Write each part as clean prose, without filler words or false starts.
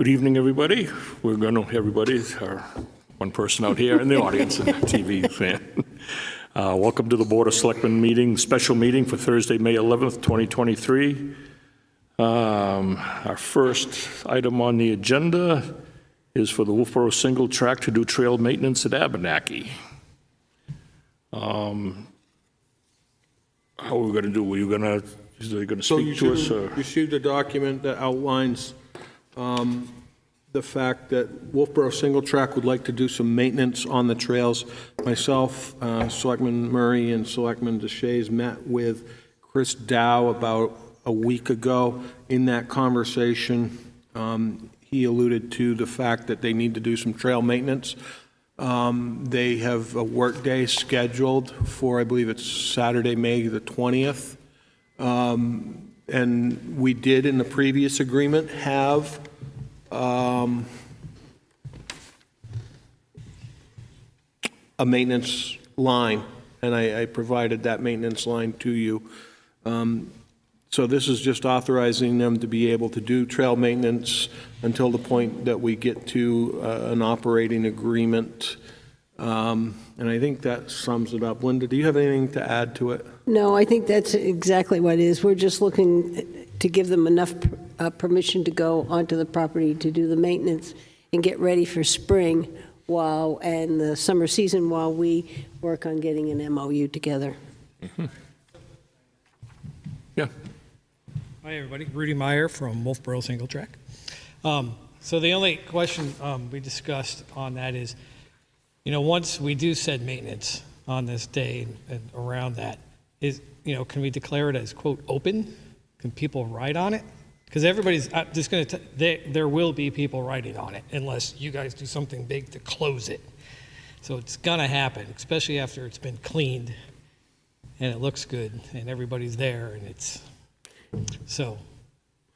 Good evening, everybody. We're going to, everybody's one person out here in the audience, a TV fan. Welcome to the Board of Selectmen meeting, special meeting for Thursday, May 11th, 2023. Our first item on the agenda is for the Wolfeboro single track to do trail maintenance at Abenaki. How are we going to do? Is they going to speak to us? You received a document that outlines the fact that Wolfeboro single track would like to do some maintenance on the trails. Myself, Selectman Murray and Selectman Deshays met with Chris Dow about a week ago. In that conversation, he alluded to the fact that they need to do some trail maintenance. They have a work day scheduled for, I believe it's Saturday, May the 20th. And we did in the previous agreement have a maintenance line, and I provided that maintenance line to you. So this is just authorizing them to be able to do trail maintenance until the point that we get to an operating agreement. And I think that sums it up. Linda, do you have anything to add to it? No, I think that's exactly what it is. We're just looking to give them enough permission to go onto the property to do the maintenance and get ready for spring and the summer season while we work on getting an MOU together. Mm-hmm. Yeah. Hi, everybody. Rudy Meyer from Wolfeboro Single Track. So the only question we discussed on that is, once we do said maintenance on this day and around that, can we declare it as, quote, open? Can people ride on it? Because everybody's just going to, there will be people riding on it unless you guys do something big to close it. So it's going to happen, especially after it's been cleaned and it looks good and everybody's there and it's, so.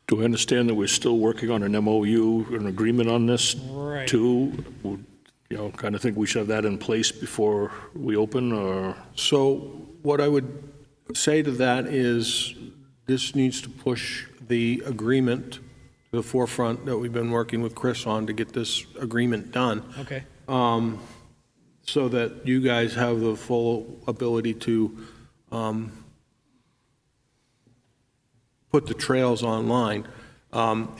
Do I understand that we're still working on an MOU, an agreement on this right. too? Kind of think we should have that in place before we open, or? So what I would say to that is this needs to push the agreement to the forefront that we've been working with Chris on to get this agreement done. Okay. So that you guys have the full ability to put the trails online.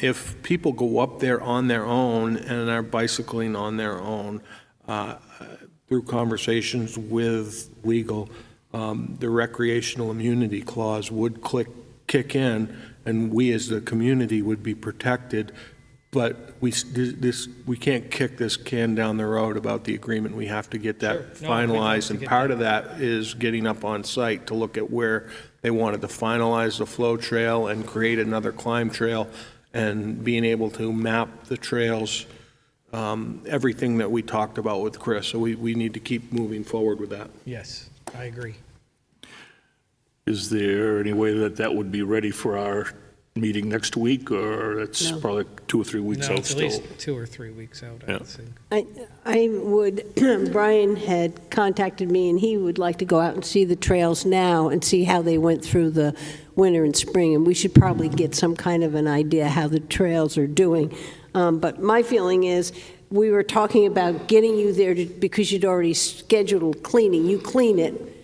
If people go up there on their own and are bicycling on their own, through conversations with legal, the recreational immunity clause would kick in, and we as the community would be protected. But we can't kick this can down the road about the agreement. We have to get that finalized, and part of that is getting up on site to look at where they wanted to finalize the flow trail and create another climb trail, and being able to map the trails, everything that we talked about with Chris. So we need to keep moving forward with that. Yes, I agree. Is there any way that would be ready for our meeting next week, or that's probably 2 or 3 weeks out it's still? at least 2 or 3 weeks out, I would think. I would, Brian had contacted me and he would like to go out and see the trails now and see how they went through the winter and spring, and we should probably get some kind of an idea how the trails are doing. But my feeling is we were talking about getting you there because you'd already scheduled cleaning. You clean it,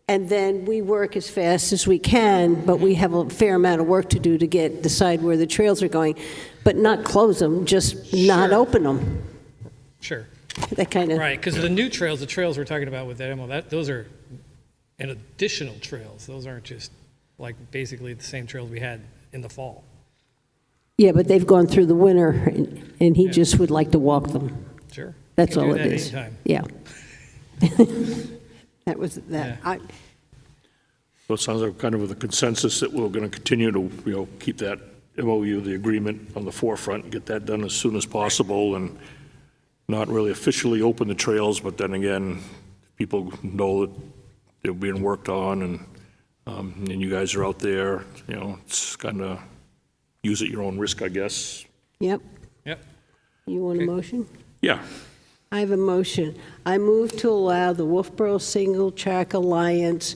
and then we work as fast as we can, but we have a fair amount of work to do to decide where the trails are going, but not close them, just not open them. Sure. That kind of right, because the new trails, the trails we're talking about with that MO, those are an additional trails. Those aren't just like basically the same trails we had in the fall. Yeah, but they've gone through the winter, and he just would like to walk them. Sure. That's all it is. Anytime. Yeah. That was that. Yeah. So it sounds like kind of with a consensus that we're going to continue to, keep that MOU, the agreement, on the forefront, and get that done as soon as possible, and not really officially open the trails, but then again, people know that they're being worked on, and you guys are out there, it's kind of use at your own risk, I guess. Yep. Yep. You want a motion? Yeah. I have a motion. I move to allow the Wolfeboro Single Track Alliance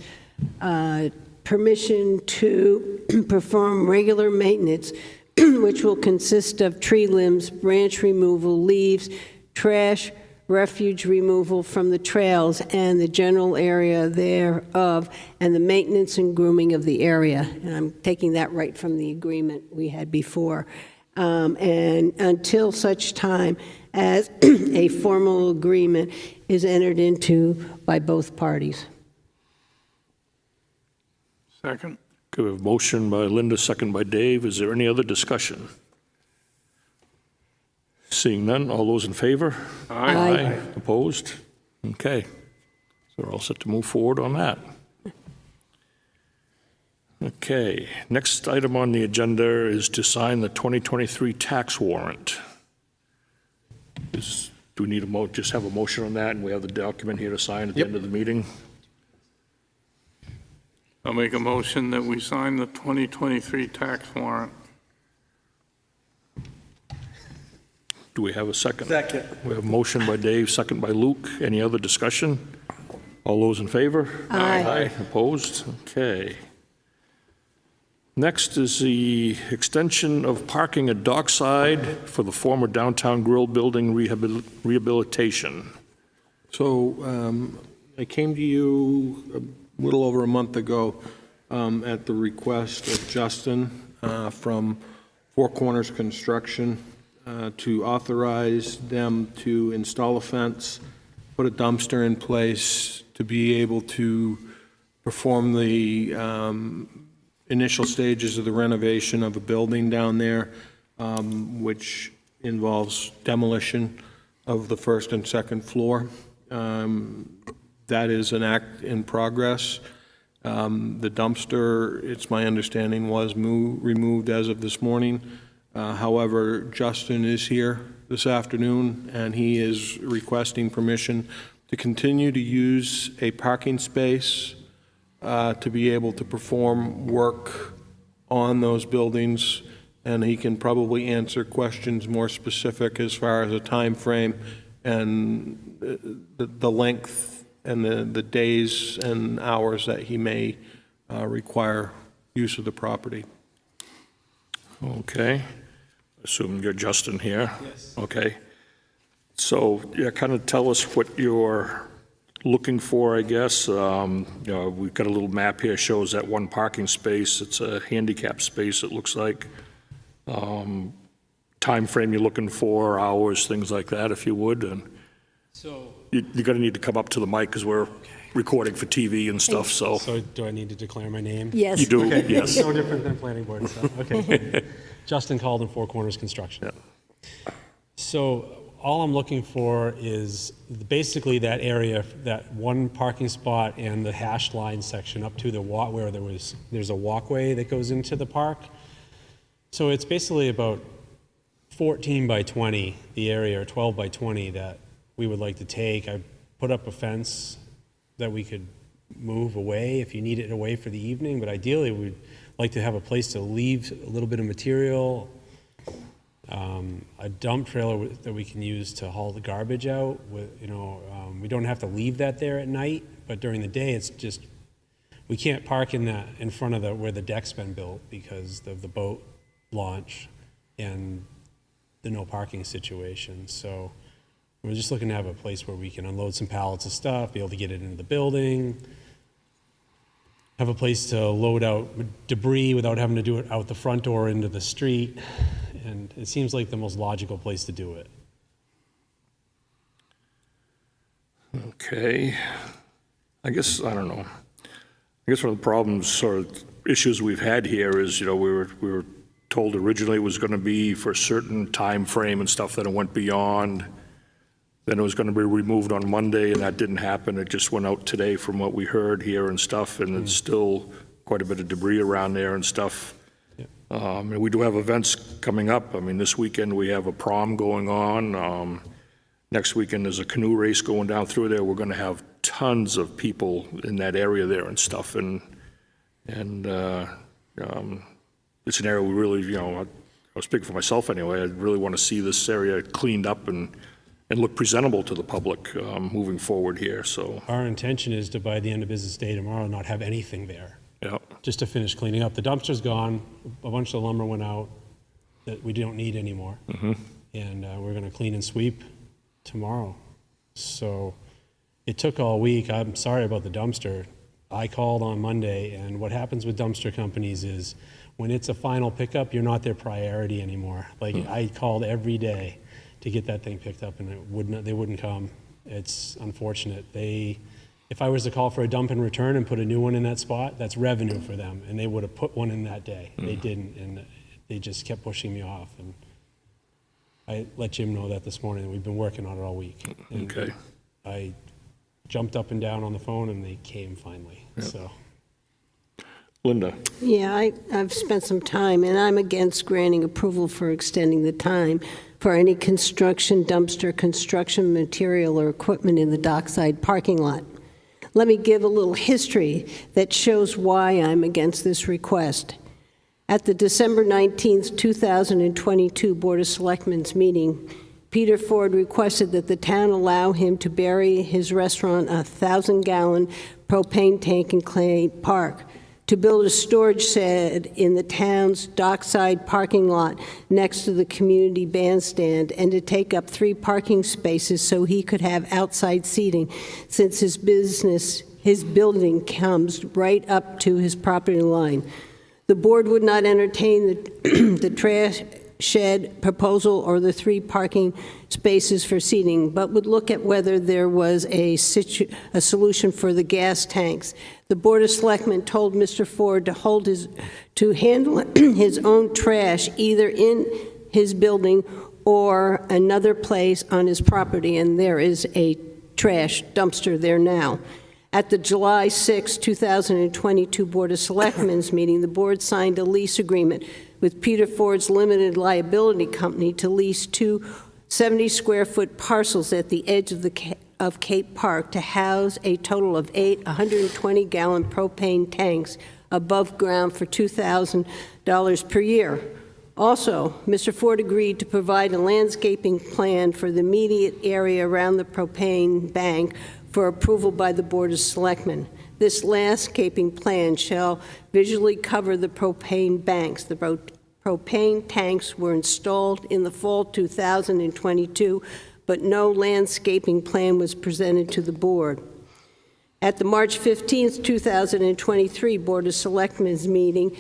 permission to perform regular maintenance which will consist of tree limbs, branch removal, leaves, trash, refuge removal from the trails and the general area thereof, and the maintenance and grooming of the area. And I'm taking that right from the agreement we had before. And until such time as a formal agreement is entered into by both parties. Second. Okay, we have a motion by Linda, second by Dave. Is there any other discussion? Seeing none, all those in favor? Aye. Opposed? Okay. So we're all set to move forward on that. Okay, next item on the agenda is to sign the 2023 tax warrant. Do we need just have a motion on that, and we have the document here to sign at the end of the meeting? I'll make a motion that we sign the 2023 tax warrant. Do we have a second? Second. We have a motion by Dave, second by Luke. Any other discussion? All those in favor? Aye. Opposed? Okay. Next is the extension of parking at Dockside for the former Downtown Grill Building rehabilitation. So I came to you a little over a month ago at the request of Justin from Four Corners Construction to authorize them to install a fence, put a dumpster in place to be able to perform the initial stages of the renovation of a building down there, which involves demolition of the first and second floor. That is an act in progress. The dumpster, it's my understanding, was removed as of this morning. However, Justin is here this afternoon, and he is requesting permission to continue to use a parking space to be able to perform work on those buildings, and he can probably answer questions more specific as far as a time frame and the length and the days and hours that he may require use of the property. Okay. Assuming you're Justin here? Yes. Okay. So, yeah, kind of tell us what you're looking for, I guess. We've got a little map here, shows that one parking space. It's a handicap space, it looks like. Time frame you're looking for, hours, things like that, if you would. And So you're going to need to come up to the mic because we're recording for TV and stuff, so. So do I need to declare my name? Yes. You do, yes. No different than planning board stuff. Okay. Justin Calden, Four Corners Construction. Yeah. So all I'm looking for is basically that area, that one parking spot and the hashed line section up to the where there's a walkway that goes into the park. So it's basically about 14 by 20, the area, or 12 by 20 that we would like to take. I put up a fence that we could move away if you need it away for the evening, but ideally we'd like to have a place to leave a little bit of material, a dump trailer that we can use to haul the garbage out. We don't have to leave that there at night, but during the day it's just, we can't park in front of where the deck's been built because of the boat launch and the no parking situation. So we're just looking to have a place where we can unload some pallets of stuff, be able to get it into the building, have a place to load out debris without having to do it out the front door into the street. And it seems like the most logical place to do it. Okay. I guess, I don't know. I guess one of the problems or issues we've had here is, we were told originally it was going to be for a certain time frame and stuff, that it went beyond. Then it was going to be removed on Monday, and that didn't happen. It just went out today from what we heard here and stuff, and it's still quite a bit of debris around there and stuff. Yeah. And we do have events coming up. I mean, this weekend we have a prom going on. Next weekend there's a canoe race going down through there. We're going to have tons of people in that area there and stuff, and it's an area we really, I was speaking for myself anyway, I really want to see this area cleaned up and look presentable to the public moving forward here, so. Our intention is to, by the end of business day tomorrow, not have anything there. Yeah. Just to finish cleaning up. The dumpster's gone, a bunch of the lumber went out. that we don't need anymore. And we're going to clean and sweep tomorrow. So it took all week. I'm sorry about the dumpster. I called on Monday, and what happens with dumpster companies is when it's a final pickup, you're not their priority anymore. Like I called every day to get that thing picked up, and they wouldn't come. It's unfortunate. If I was to call for a dump and return and put a new one in that spot, that's revenue for them, and they would have put one in that day. They didn't, and they just kept pushing me off. And I let Jim know that this morning. We've been working on it all week. And Okay. I jumped up and down on the phone, and they came finally. So. Linda? Yeah, I've spent some time, and I'm against granting approval for extending the time for any construction dumpster, construction material, or equipment in the dockside parking lot. Let me give a little history that shows why I'm against this request. At the December 19th, 2022 Board of Selectmen's meeting, Peter Ford requested that the town allow him to bury his restaurant 1,000-gallon propane tank in Clay Park, to build a storage shed in the town's dockside parking lot next to the community bandstand, and to take up 3 parking spaces so he could have outside seating, since his building comes right up to his property line. The board would not entertain the trash shed proposal or the 3 parking spaces for seating, but would look at whether there was a solution for the gas tanks. The Board of Selectmen told Mr. Ford to handle his own trash either in his building or another place on his property, and there is a trash dumpster there now. At the July 6, 2022 Board of Selectmen's meeting, the board signed a lease agreement with Peter Ford's limited liability company to lease 2 70-square-foot parcels at the edge of Cape Park to house a total of 8 120-gallon propane tanks above ground for $2,000 per year. Also, Mr. Ford agreed to provide a landscaping plan for the immediate area around the propane bank for approval by the Board of Selectmen. This landscaping plan shall visually cover the propane banks. The propane tanks were installed in the fall 2022, but no landscaping plan was presented to the board. At the March 15, 2023 Board of Selectmen's meeting,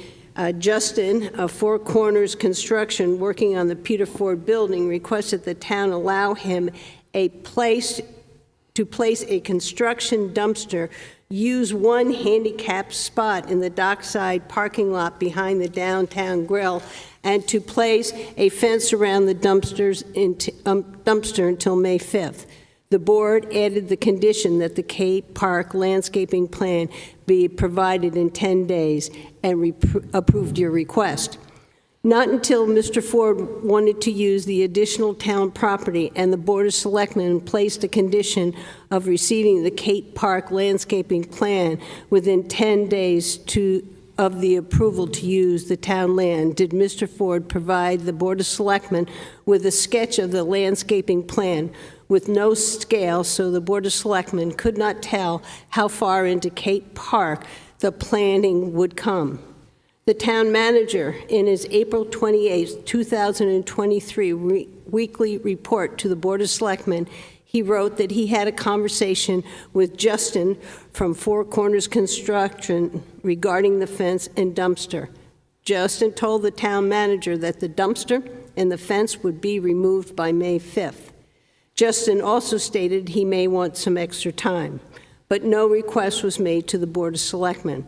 Justin of Four Corners Construction, working on the Peter Ford building, requested the town allow him to place a construction dumpster, use 1 handicapped spot in the dockside parking lot behind the downtown grill, and to place a fence around the dumpster until May 5th. The board added the condition that the Cape Park landscaping plan be provided in 10 days and approved your request. Not until Mr. Ford wanted to use the additional town property and the Board of Selectmen placed a condition of receiving the Cape Park landscaping plan within 10 days of the approval to use the town land, did Mr. Ford provide the Board of Selectmen with a sketch of the landscaping plan with no scale, so the Board of Selectmen could not tell how far into Cape Park the planning would come. The town manager, in his April 28, 2023 weekly report to the Board of Selectmen, he wrote that he had a conversation with Justin from Four Corners Construction regarding the fence and dumpster. Justin told the town manager that the dumpster and the fence would be removed by May 5th. Justin also stated he may want some extra time, but no request was made to the Board of Selectmen.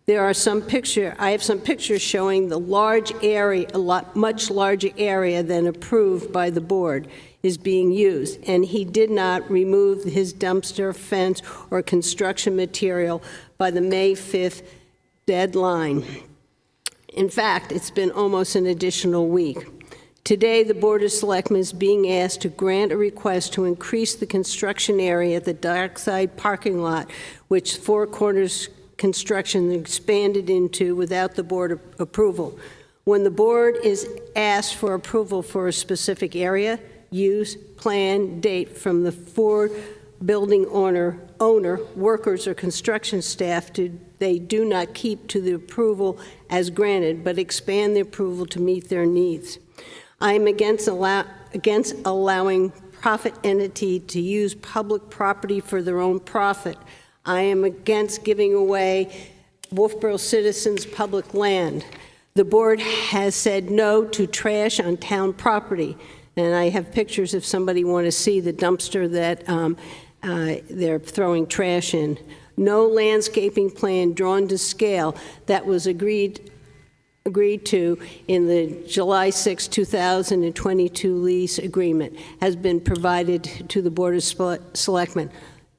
I have some pictures showing the large area, much larger area than approved by the board is being used, and he did not remove his dumpster, fence, or construction material by the May 5th deadline. In fact, it's been almost an additional week. Today, the Board of Selectmen is being asked to grant a request to increase the construction area at the dockside parking lot, which Four Corners Construction expanded into without the board approval. When the board is asked for approval for a specific area, use, plan, date from the Ford building owner, workers, or construction staff, they do not keep to the approval as granted, but expand the approval to meet their needs. I'm against allowing profit entity to use public property for their own profit. I am against giving away Wolfeboro citizens' public land. The board has said no to trash on town property. And I have pictures if somebody want to see the dumpster that they're throwing trash in. No landscaping plan drawn to scale that was agreed to in the July 6, 2022 lease agreement has been provided to the Board of Selectmen,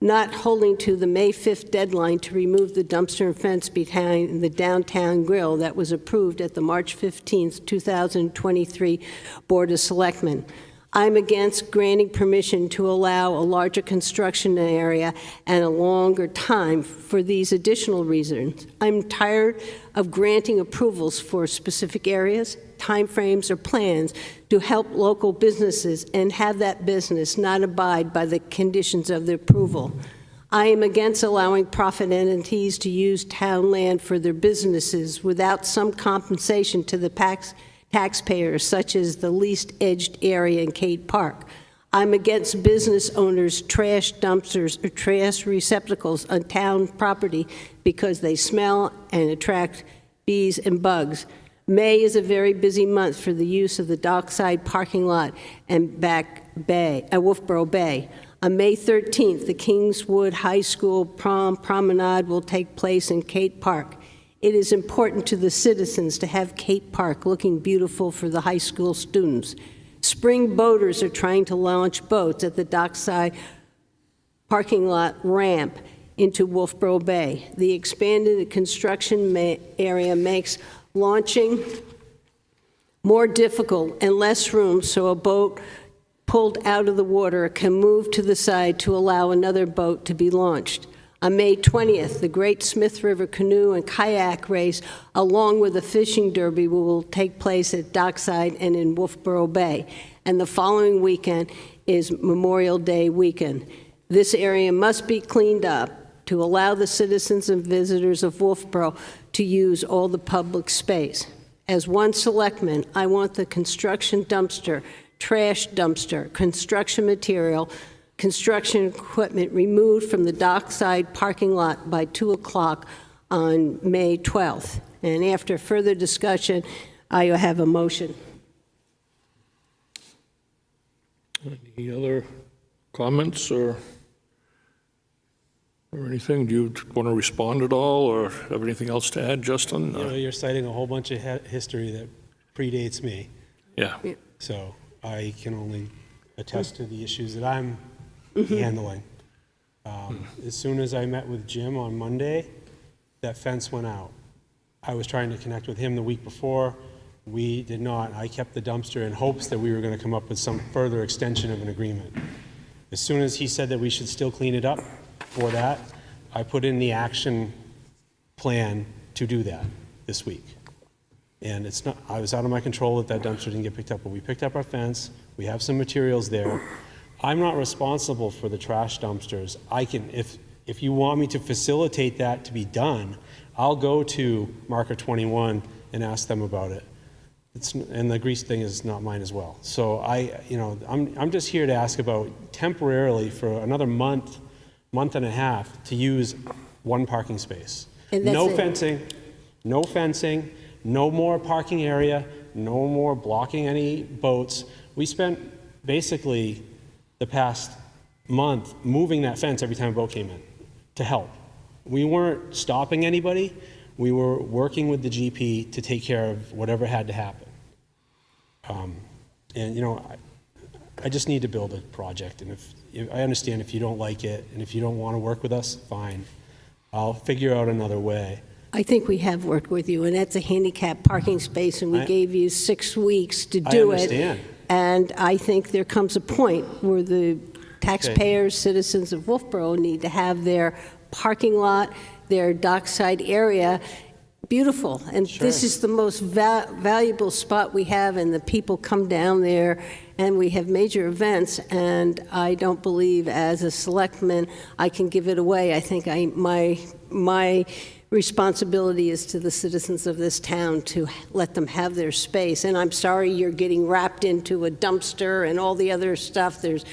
not holding to the May 5th deadline to remove the dumpster and fence behind the downtown grill that was approved at the March 15, 2023 Board of Selectmen. I'm against granting permission to allow a larger construction area and a longer time for these additional reasons. I'm tired of granting approvals for specific areas, timeframes, or plans to help local businesses and have that business not abide by the conditions of the approval. I am against allowing profit entities to use town land for their businesses without some compensation to the taxpayers, such as the least edged area in Cade Park. I'm against business owners' trash dumpsters or trash receptacles on town property because they smell and attract bees and bugs. May is a very busy month for the use of the dockside parking lot and back bay, at Wolfeboro Bay. On May 13th, the Kingswood High School promenade will take place in Cade Park. It is important to the citizens to have Cade Park looking beautiful for the high school students. Spring boaters are trying to launch boats at the dockside parking lot ramp into Wolfeboro Bay. The expanded construction area makes launching more difficult and less room, so a boat pulled out of the water can move to the side to allow another boat to be launched. On May 20th, the Great Smith River Canoe and Kayak Race, along with a fishing derby, will take place at Dockside and in Wolfeboro Bay. And the following weekend is Memorial Day weekend. This area must be cleaned up to allow the citizens and visitors of Wolfeboro to use all the public space. As one selectman, I want the construction dumpster, trash dumpster, construction material, construction equipment removed from the dockside parking lot by 2 o'clock on May 12th. And after further discussion, I have a motion. Any other comments or anything? Do you want to respond at all or have anything else to add, Justin? You know, you're citing a whole bunch of history that predates me, Yeah. so I can only attest to the issues that I'm handling. As soon as I met with Jim on Monday, that fence went out. I was trying to connect with him the week before. We did not. I kept the dumpster in hopes that we were going to come up with some further extension of an agreement. As soon as he said that we should still clean it up for that, I put in the action plan to do that this week. And it's not, I was out of my control that dumpster didn't get picked up, but we picked up our fence. We have some materials there. I'm not responsible for the trash dumpsters. I can, if you want me to facilitate that to be done, I'll go to Marker 21 and ask them about it. And the grease thing is not mine as well. So I'm just here to ask about temporarily for another month and a half to use one parking space. No fencing, no more parking area, no more blocking any boats. We spent basically the past month moving that fence every time a boat came in to help. We weren't stopping anybody. We were working with the GP to take care of whatever had to happen. And you know, I just need to build a project. And if I understand if you don't like it and if you don't want to work with us, fine. I'll figure out another way. I think we have worked with you, and that's a handicap parking space, and we gave you 6 weeks to do it. I understand. And I think there comes a point where the taxpayers, citizens of Wolfeboro need to have their parking lot, their dockside area beautiful. And this is the most valuable spot we have, and the people come down there, and we have major events, and I don't believe as a selectman I can give it away. I think my responsibility is to the citizens of this town to let them have their space. And I'm sorry you're getting wrapped into a dumpster and all the other stuff. There's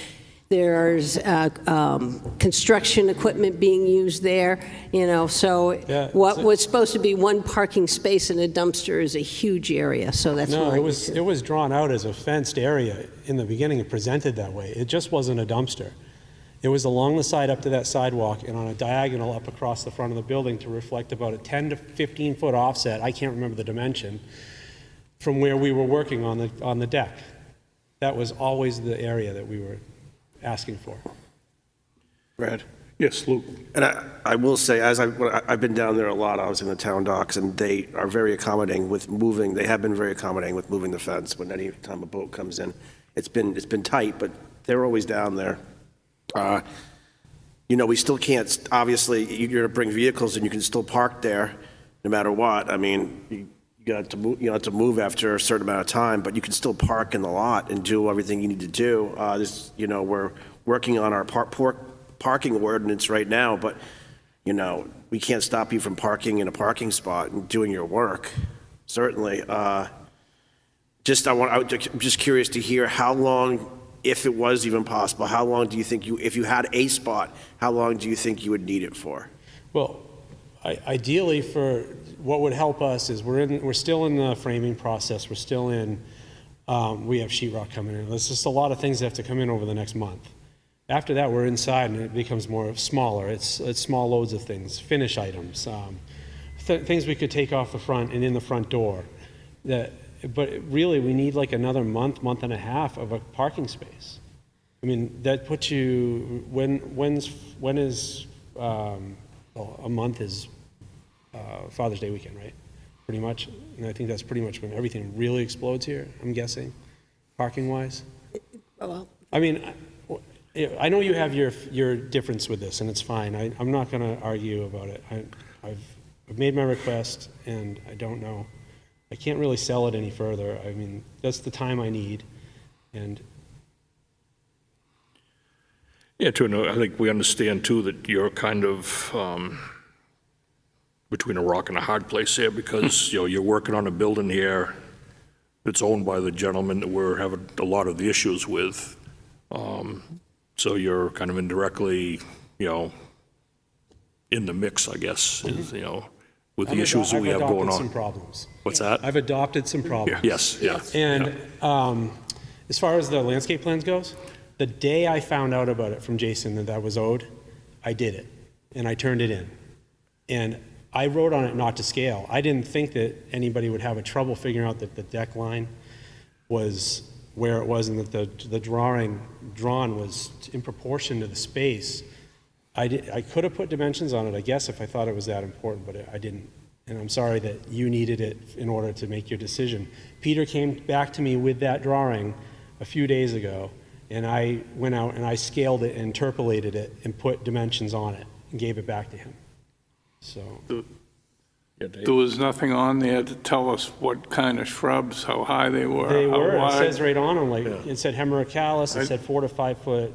construction equipment being used there, so Yeah, what was supposed to be one parking space in a dumpster is a huge area, so that's No, why. it was drawn out as a fenced area in the beginning and presented that way. It just wasn't a dumpster. It was along the side up to that sidewalk and on a diagonal up across the front of the building to reflect about a 10 to 15 foot offset, I can't remember the dimension, from where we were working on the deck. That was always the area that we were asking for. Brad? Yes, Luke. And I will say, I've been down there a lot, I was in the town docks, and they are very accommodating with moving, they have been very accommodating with moving the fence when any time a boat comes in. It's been tight, but they're always down there. We still can't, obviously, you're going to bring vehicles and you can still park there no matter what. I mean, you got to move after a certain amount of time, but you can still park in the lot and do everything you need to do. We're working on our parking ordinance right now, but, we can't stop you from parking in a parking spot and doing your work, certainly. I'm just curious to hear how long, if it was even possible, how long do you think if you had a spot, how long do you think you would need it for? Well, ideally, for what would help us is we're still in the framing process. We're still in. We have sheetrock coming in. There's just a lot of things that have to come in over the next month. After that, we're inside, and it becomes more smaller. It's small loads of things, finish items, things we could take off the front and in the front door. But really, we need like another month and a half of a parking space. I mean, that puts you, when is, a month is Father's Day weekend, right? Pretty much. And I think that's pretty much when everything really explodes here, I'm guessing, parking-wise. Well, I mean, I know you have your difference with this, and it's fine. I'm not going to argue about it. I've made my request, and I don't know. I can't really sell it any further. I mean, that's the time I need, and Yeah, I think we understand too that you're kind of between a rock and a hard place here because you're working on a building here that's owned by the gentleman that we're having a lot of the issues with. So you're kind of indirectly, in the mix, I guess, with the issues that we have going I've adopted on. some problems. What's that? I've adopted some problems. Yes, yeah. And as far as the landscape plans goes, the day I found out about it from Jason that was owed, I did it, and I turned it in. And I wrote on it not to scale. I didn't think that anybody would have a trouble figuring out that the deck line was where it was and that the drawn was in proportion to the space. I could have put dimensions on it, I guess, if I thought it was that important, but I didn't. And I'm sorry that you needed it in order to make your decision. Peter came back to me with that drawing a few days ago, and I went out and I scaled it and interpolated it and put dimensions on it and gave it back to him. So Yeah, Dave. There was nothing on there to tell us what kind of shrubs, how high they were, they how were, it wide. says right on them, like, it said Hemerocallis, it said 4 to 5 foot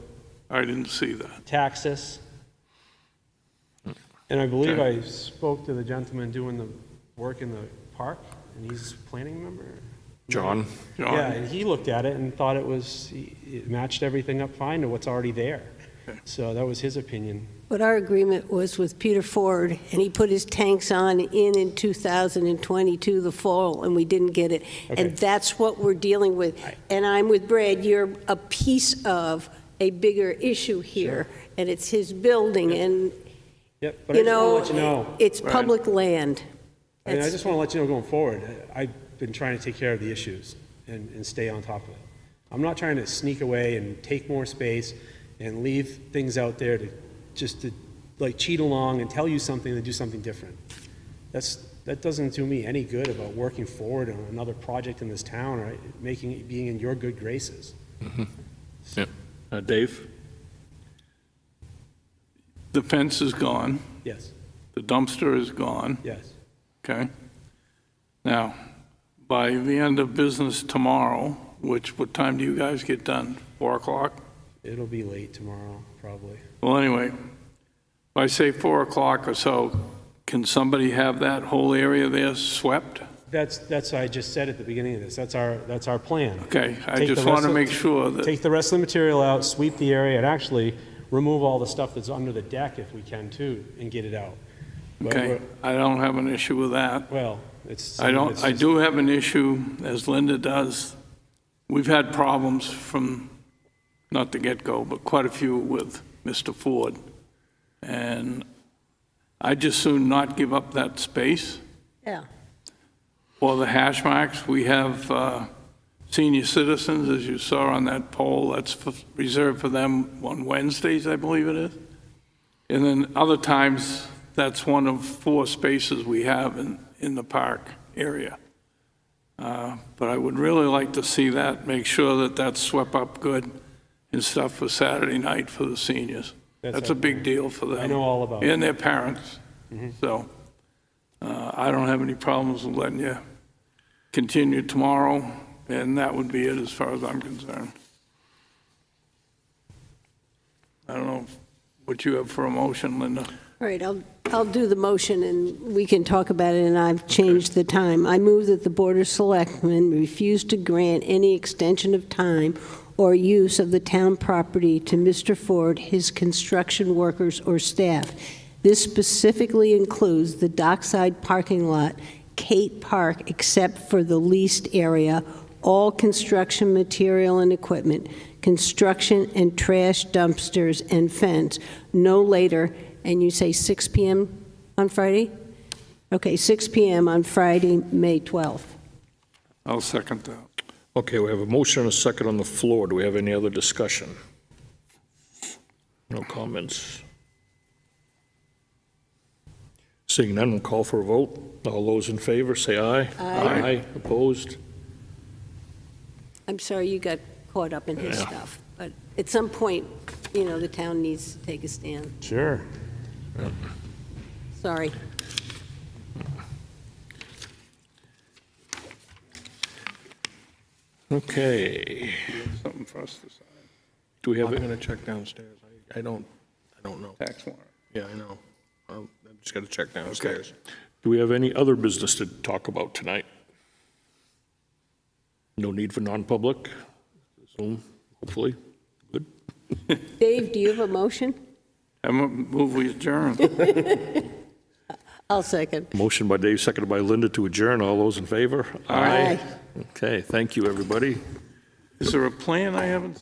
I didn't see that. Taxus. And I believe I spoke to the gentleman doing the work in the park, and he's a planning member. John? John? Yeah, and he looked at it and thought it matched everything up fine to what's already there. So that was his opinion. but our agreement was with Peter Ford, and he put his tanks on in 2022, the fall, and we didn't get it. Okay. And that's what we're dealing with. And I'm with Brad, you're a piece of a bigger issue here, and it's his building, and, Yep, but I just want to let you know. it's public land. I mean, I just want to let you know going forward, I've been trying to take care of the issues and stay on top of it. I'm not trying to sneak away and take more space and leave things out there to like cheat along and tell you something and do something different. That doesn't do me any good about working forward on another project in this town or being in your good graces. Mm-hmm. Yeah. Dave? The fence is gone, Yes, the dumpster is gone, yes. okay? Now, by the end of business tomorrow, what time do you guys get done? 4 o'clock? It'll be late tomorrow, probably. Well, anyway, if I say 4 o'clock or so, can somebody have that whole area there swept? That's what I just said at the beginning of this. That's our plan. Okay, I Take the just want rest to of- make sure that, Take the rest of the material out, sweep the area, and actually remove all the stuff that's under the deck if we can too, and get it out. But okay, we're- I don't have an issue with that. Well, it's. I do have an issue, as Linda does. We've had problems from, not the get-go, but quite a few with Mr. Ford. And I'd just soon not give up that space. Yeah. For the hash marks, we have senior citizens, as you saw on that poll, that's reserved for them on Wednesdays, I believe it is. And then other times, that's one of 4 spaces we have in the park area. But I would really like to see that, make sure that that's swept up good and stuff for Saturday night for the seniors. That's a big deal for them. I know all about it. And their parents. So I don't have any problems with letting you continue tomorrow, and that would be it as far as I'm concerned. I don't know what you have for a motion, Linda. All right, I'll do the motion, and we can talk about it, and I've changed the time. I move that the Board of Selectmen refuse to grant any extension of time or use of the town property to Mr. Ford, his construction workers, or staff. This specifically includes the dockside parking lot, Kate Park, except for the leased area, all construction material and equipment, construction and trash dumpsters and fence, no later, and you say 6 p.m. on Friday? Okay, 6 p.m. on Friday, May 12th. I'll second that. Okay, we have a motion and a second on the floor. Do we have any other discussion? No comments. Seeing none, we'll call for a vote. All those in favor, say aye. Aye. Opposed? I'm sorry you got caught up in his Yeah. stuff, but at some point, you know, the town needs to take a stand. Sure. Sorry. Okay. Something for us to sign. Do we have I'm it? going to check downstairs. I don't know. Tax warrant. Yeah, I know. I just got to check downstairs. Do we have any other business to talk about tonight? No need for non-public? Zoom, hopefully. Good. Dave, do you have a motion? I move we adjourn. I'll second. Motion by Dave, seconded by Linda to adjourn. All those in favor? Aye. Okay, thank you, everybody. Is there a plan I haven't